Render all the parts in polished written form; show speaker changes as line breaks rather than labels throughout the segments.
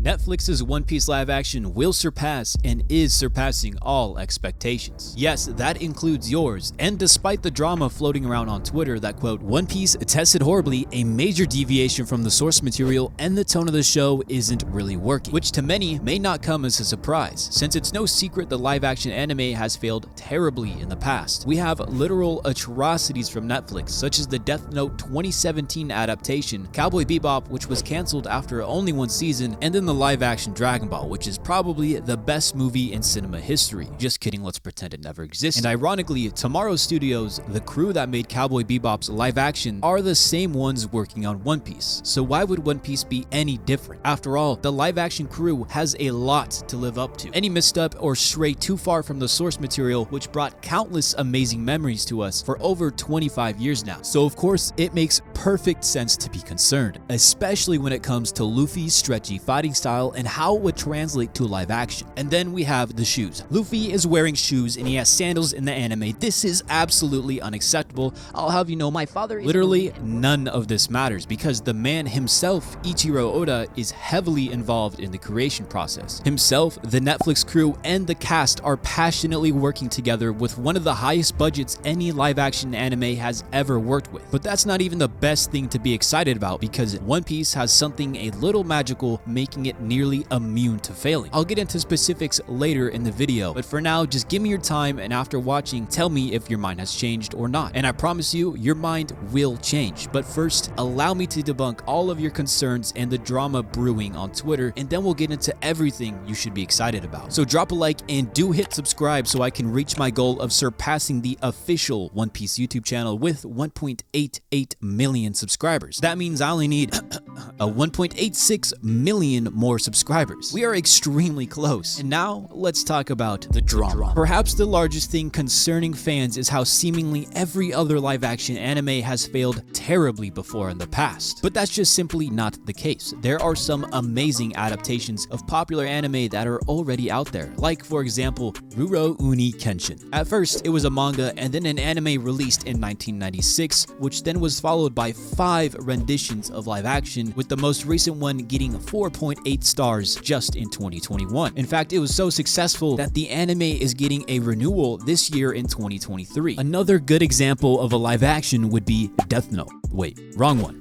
Netflix's One Piece live action will surpass and is surpassing all expectations. Yes, that includes yours, and despite the drama floating around on Twitter that quote, One Piece tested horribly, a major deviation from the source material and the tone of the show isn't really working, which to many may not come as a surprise, since it's no secret the live action anime has failed terribly in the past. We have literal atrocities from Netflix, such as the Death Note 2017 adaptation, Cowboy Bebop, which was cancelled after only one season, and then the live-action Dragon Ball, which is probably the best movie in cinema history. Just kidding, let's pretend it never existed. And ironically, Tomorrow Studios, the crew that made Cowboy Bebop's live action, are the same ones working on One Piece. So why would One Piece be any different? After all, the live-action crew has a lot to live up to. Any misstep or stray too far from the source material, which brought countless amazing memories to us for over 25 years now. So of course, it makes perfect sense to be concerned, especially when it comes to Luffy's stretchy fighting style and how it would translate to live action. And then we have the shoes. Luffy is wearing shoes and he has sandals in the anime. This is absolutely unacceptable. I'll have you know, my father is literally none of this matters because the man himself, Ichiro Oda, is heavily involved in the creation process. Himself, the Netflix crew, and the cast are passionately working together with one of the highest budgets any live action anime has ever worked with. But that's not even the best thing to be excited about because One Piece has something a little magical, making it nearly immune to failing. I'll get into specifics later in the video, but for now, just give me your time and after watching, tell me if your mind has changed or not. And I promise you, your mind will change. But first, allow me to debunk all of your concerns and the drama brewing on Twitter, and then we'll get into everything you should be excited about. So drop a like and do hit subscribe so I can reach my goal of surpassing the official One Piece YouTube channel with 1.88 million subscribers. That means I only need a 1.86 million more subscribers. We are extremely close. And now let's talk about the drama. Perhaps the largest thing concerning fans is how seemingly every other live action anime has failed terribly before in the past. But that's just simply not the case. There are some amazing adaptations of popular anime that are already out there, like for example, Rurouni Kenshin. At first, it was a manga and then an anime released in 1996, which then was followed by 5 renditions of live action, with the most recent one getting 4.8 stars just in 2021. In fact, it was so successful that the anime is getting a renewal this year in 2023. Another good example of a live action would be Death Note. Wait, wrong one.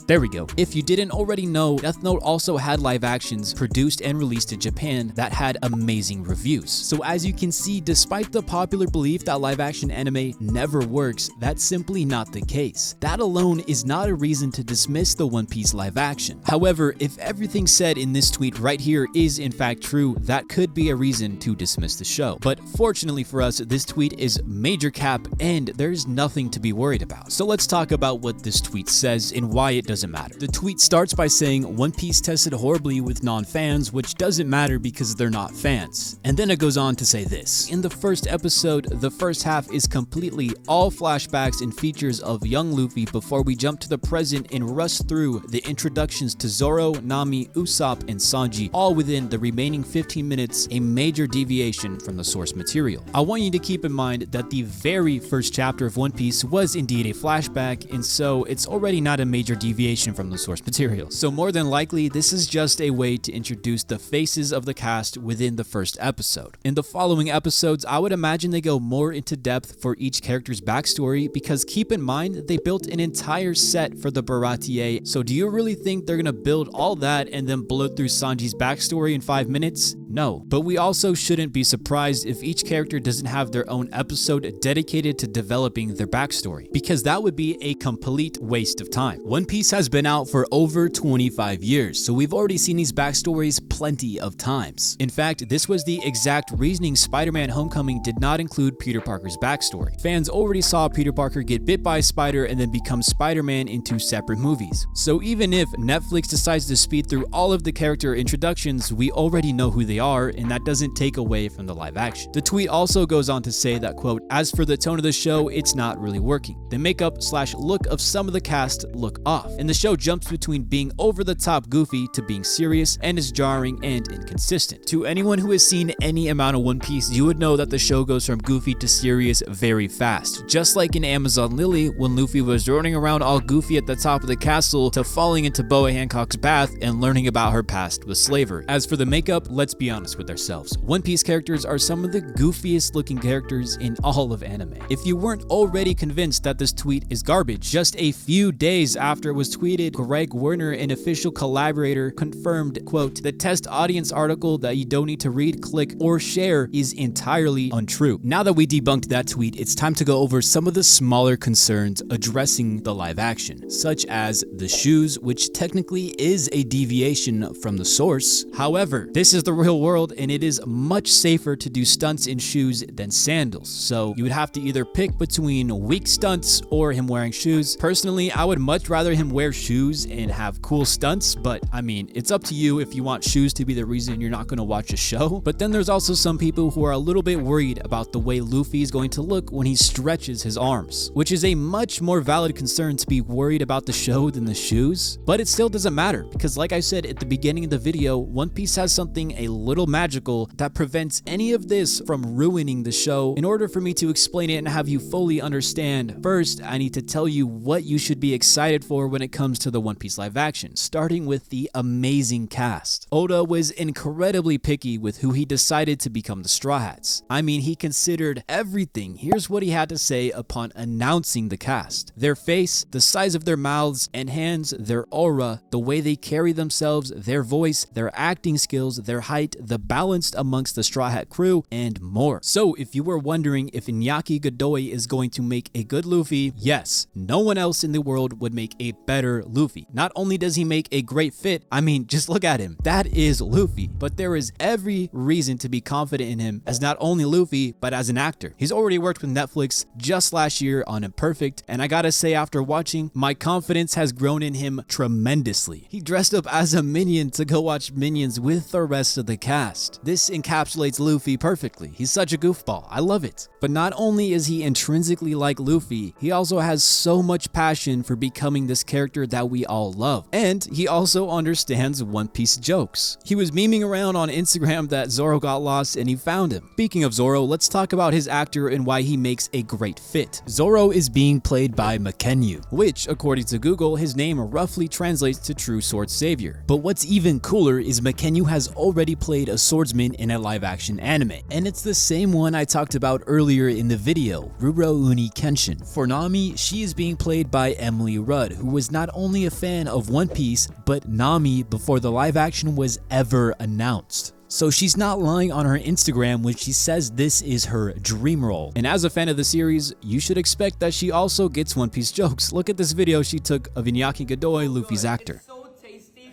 There we go. If you didn't already know, Death Note also had live actions produced and released in Japan that had amazing reviews. So as you can see, despite the popular belief that live action anime never works, that's simply not the case. That alone is not a reason to dismiss the One Piece live action. However, if everything said in this tweet right here is in fact true, that could be a reason to dismiss the show. But fortunately for us, this tweet is major cap and there's nothing to be worried about. So let's talk about what this tweet says and why it doesn't matter. The tweet starts by saying One Piece tested horribly with non-fans, which doesn't matter because they're not fans. And then it goes on to say this. In the first episode, the first half is completely all flashbacks and features of young Luffy before we jump to the present and rush through the introductions to Zoro, Nami, Usopp, and Sanji, all within the remaining 15 minutes, a major deviation from the source material. I want you to keep in mind that the very first chapter of One Piece was indeed a flashback, and so it's already not a major deviation from the source material. So more than likely, this is just a way to introduce the faces of the cast within the first episode. In the following episodes, I would imagine they go more into depth for each character's backstory because keep in mind, they built an entire set for the Baratie. So do you really think they're gonna build all that and then blow through Sanji's backstory in 5 minutes? No. But we also shouldn't be surprised if each character doesn't have their own episode dedicated to developing their backstory, because that would be a complete waste of time. One Piece has been out for over 25 years, so we've already seen these backstories plenty of times. In fact, this was the exact reasoning Spider-Man Homecoming did not include Peter Parker's backstory. Fans already saw Peter Parker get bit by a spider and then become Spider-Man in 2 separate movies. So even if Netflix decides to speed through all of the character introductions, we already know who they are, and that doesn't take away from the live action. The tweet also goes on to say that, quote, as for the tone of the show, it's not really working. The makeup/look of some of the cast look off, and the show jumps between being over the top goofy to being serious and is jarring and inconsistent. To anyone who has seen any amount of One Piece, you would know that the show goes from goofy to serious very fast. Just like in Amazon Lily, when Luffy was running around all goofy at the top of the castle to falling into Boa Hancock's bath and learning about her past with slavery. As for the makeup, let's be honest with ourselves. One Piece characters are some of the goofiest looking characters in all of anime. If you weren't already convinced that this tweet is garbage, just a few days after it was tweeted, Greg Werner, an official collaborator, confirmed, quote, the test audience article that you don't need to read, click, or share is entirely untrue. Now that we debunked that tweet, it's time to go over some of the smaller concerns addressing the live action, such as the shoes, which technically is a deviation from the source. However, this is the real world and it is much safer to do stunts in shoes than sandals, so you would have to either pick between weak stunts or him wearing shoes. Personally, I would much rather him wear shoes and have cool stunts, but I mean, it's up to you if you want shoes to be the reason you're not going to watch a show. But then there's also some people who are a little bit worried about the way Luffy is going to look when he stretches his arms, which is a much more valid concern to be worried about the show than the shoes. But it still doesn't matter, because like I said at the beginning of the video, One Piece has something a little magical that prevents any of this from ruining the show. In order for me to explain it and have you fully understand, first I need to tell you what you should be excited for when it comes to the One Piece live action, starting with the amazing cast. Oda was incredibly picky with who he decided to become the Straw Hats. I mean, he considered everything. Here's what he had to say upon announcing the cast: their face, the size of their mouths and hands, their aura, the way they carry themselves, their voice, their acting skills, their height, the balance amongst the Straw Hat crew, and more. So if you were wondering if Iñaki Godoy is going to make a good Luffy, yes, no one else in the world would make a better Luffy. Not only does he make a great fit, I mean, just look at him. That is Luffy. But there is every reason to be confident in him as not only Luffy, but as an actor. He's already worked with Netflix just last year on Imperfect, and I gotta say, after watching, my confidence has grown in him tremendously. He dressed up as a minion to go watch Minions with the rest of the cast. This encapsulates Luffy perfectly. He's such a goofball. I love it. But not only is he intrinsically like Luffy, he also has so much passion for becoming this character that we all love. And he also understands One Piece jokes. He was memeing around on Instagram that Zoro got lost and he found him. Speaking of Zoro, let's talk about his actor and why he makes a great fit. Zoro is being played by Mackenyu, which, according to Google, his name roughly translates to True Sword Savior. But what's even cooler is Mackenyu has already played a swordsman in a live-action anime, and it's the same one I talked about earlier in the video, Rurouni Kenshin. For Nami, she is being played by Emily Rudd, who was not only a fan of One Piece, but Nami before the live action was ever announced. So she's not lying on her Instagram when she says this is her dream role. And as a fan of the series, you should expect that she also gets One Piece jokes. Look at this video she took of Iñaki Godoy, Luffy's actor.
It's so tasty.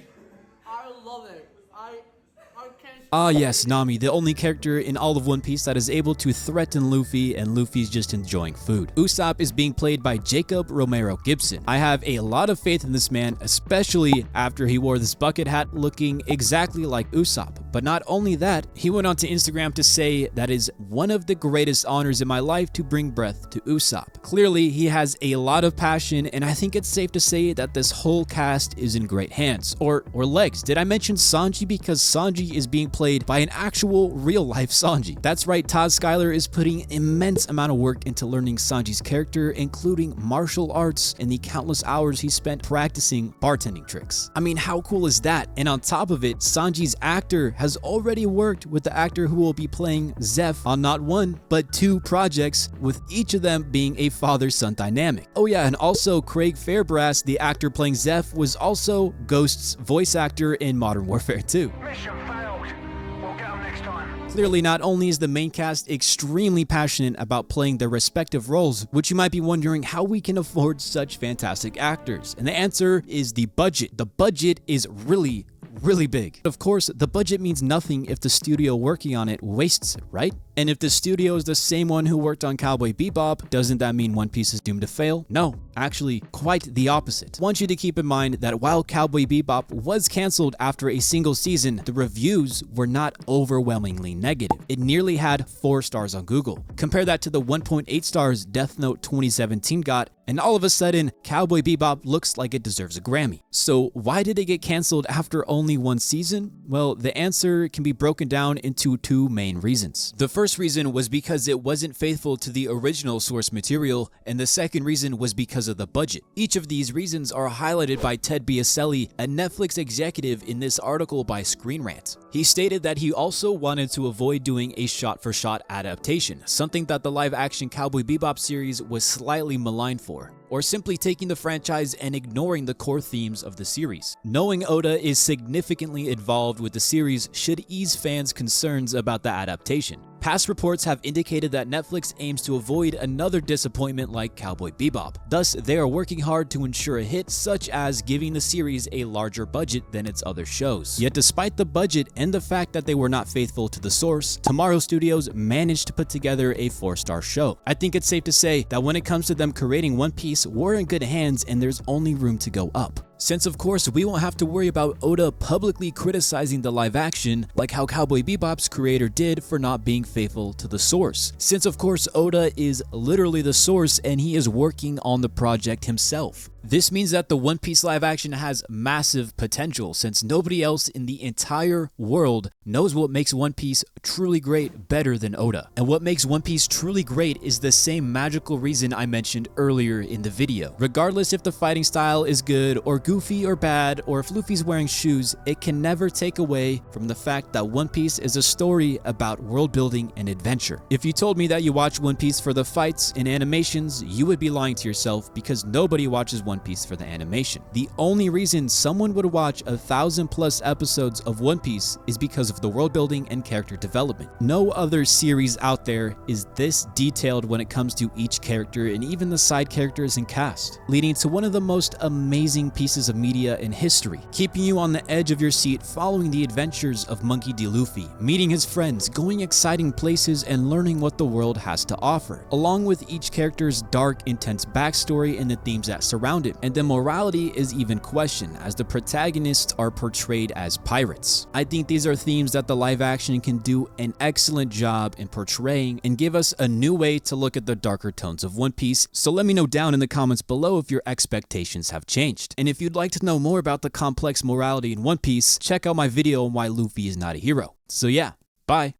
I love it.
Ah yes, Nami, the only character in all of One Piece that is able to threaten Luffy, and Luffy's just enjoying food. Usopp is being played by Jacob Romero Gibson. I have a lot of faith in this man, especially after he wore this bucket hat looking exactly like Usopp. But not only that, he went on to Instagram to say that is one of the greatest honors in my life to bring breath to Usopp. Clearly, he has a lot of passion, and I think it's safe to say that this whole cast is in great hands. Or legs. Did I mention Sanji? Because Sanji is being played by an actual real-life Sanji. That's right, Todd Schuyler is putting immense amount of work into learning Sanji's character, including martial arts and the countless hours he spent practicing bartending tricks. I mean, how cool is that? And on top of it, Sanji's actor has already worked with the actor who will be playing Zeph on not one, but 2 projects, with each of them being a father-son dynamic. Oh yeah, and also Craig Fairbrass, the actor playing Zeph, was also Ghost's voice actor in Modern Warfare 2.
Mission failed. We'll get 'em next time.
Clearly, not only is the main cast extremely passionate about playing their respective roles, which you might be wondering how we can afford such fantastic actors. And the answer is the budget. The budget is really big. Of course, the budget means nothing if the studio working on it wastes it, right? And if the studio is the same one who worked on Cowboy Bebop, doesn't that mean One Piece is doomed to fail? No, actually quite the opposite. I want you to keep in mind that while Cowboy Bebop was cancelled after a single season, the reviews were not overwhelmingly negative. It nearly had 4 stars on Google. Compare that to the 1.8 stars Death Note 2017 got, and all of a sudden, Cowboy Bebop looks like it deserves a Grammy. So why did it get cancelled after only 1 season? Well, the answer can be broken down into 2 main reasons. The first reason was because it wasn't faithful to the original source material, and the second reason was because of the budget. Each of these reasons are highlighted by Ted Biaselli, a Netflix executive, in this article by Screen Rant. He stated that he also wanted to avoid doing a shot-for-shot adaptation, something that the live-action Cowboy Bebop series was slightly maligned for, or simply taking the franchise and ignoring the core themes of the series. Knowing Oda is significantly involved with the series should ease fans' concerns about the adaptation. Past reports have indicated that Netflix aims to avoid another disappointment like Cowboy Bebop. Thus, they are working hard to ensure a hit, such as giving the series a larger budget than its other shows. Yet despite the budget and the fact that they were not faithful to the source, Tomorrow Studios managed to put together a 4-star show. I think it's safe to say that when it comes to them creating One Piece, we're in good hands and there's only room to go up. Since of course we won't have to worry about Oda publicly criticizing the live action like how Cowboy Bebop's creator did for not being faithful to the source. Since of course Oda is literally the source and he is working on the project himself. This means that the One Piece live action has massive potential since nobody else in the entire world knows what makes One Piece truly great better than Oda. And what makes One Piece truly great is the same magical reason I mentioned earlier in the video. Regardless if the fighting style is good or goofy or bad, or if Luffy's wearing shoes, it can never take away from the fact that One Piece is a story about world building and adventure. If you told me that you watch One Piece for the fights and animations, you would be lying to yourself because nobody watches One Piece for the animation. The only reason someone would watch 1,000+ episodes of One Piece is because of the world building and character development. No other series out there is this detailed when it comes to each character and even the side characters and cast, leading to one of the most amazing pieces of media in history, keeping you on the edge of your seat following the adventures of Monkey D. Luffy, meeting his friends, going exciting places, and learning what the world has to offer, along with each character's dark, intense backstory and the themes that surround it. And the morality is even questioned as the protagonists are portrayed as pirates. I think these are themes that the live action can do an excellent job in portraying and give us a new way to look at the darker tones of One Piece. So let me know down in the comments below if your expectations have changed. And if you'd like to know more about the complex morality in One Piece, check out my video on why Luffy is not a hero. So yeah, bye.